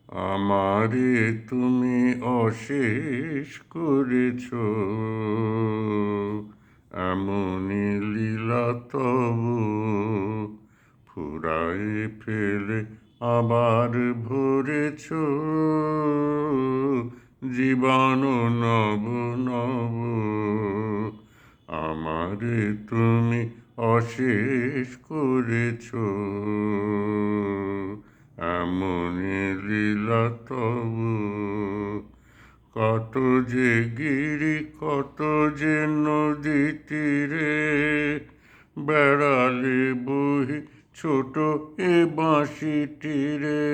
আমারে তুমি অশেষ করেছ, এমনি লীলা তবু ফুরায় ফেলে আবার ভরেছ জীবন নব নব। আমারে তুমি অশেষ করেছ, এমনি লীলা তবু। কত যে গিরি কত যে নদী তীরে বেড়ালে বহি ছোট এ বাঁশিটি রে।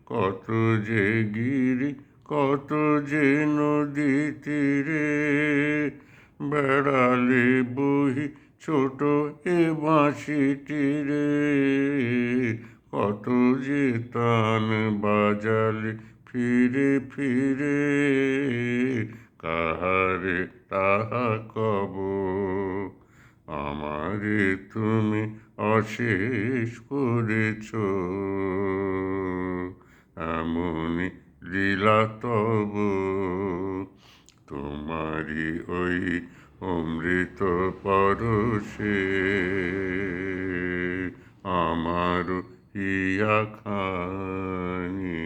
কত যে গিরি কত যে নদী তীরে বেড়ালে বহি ছোট এ বাঁশিটি রে। কত যে তান বাজালে ফিরে ফিরে কাহারে তাহা কব। আমারে তুমি অশেষ করেছ, এমনি লীলা তব। তোমারি ওই অমৃত পরশে আমার হিয়া খানি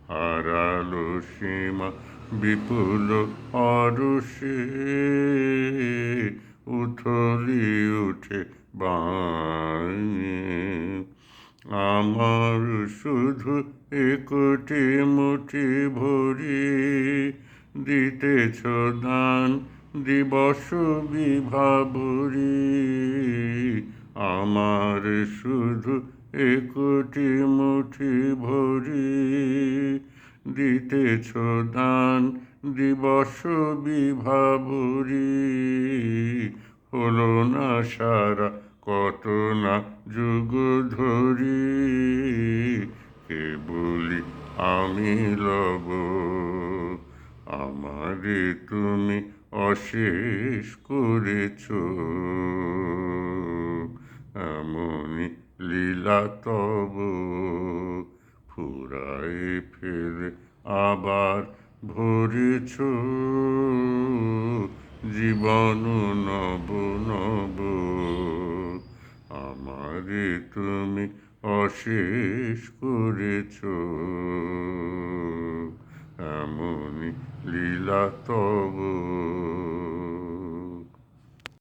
হারালো সীমা বিপুল অরুষে। উথলি উঠে বাণী আমার শুধু একটি মুঠি ভরি দিতেছ দান দিবস বিভাবরী। আমার শুধু একটি মুঠি ভরি দিতেছ দান দিবস বিভাবরী। হলো না সারা কত না যুগ ধরি কেবলি আমি লব। আমারে তুমি অশেষ করেছ, এমনি লীলা তব ফুরায় ফেলে আবার ভরেছ জীবন নব নব। আমারে তুমি অশেষ করেছ, এমনি লীলা তব।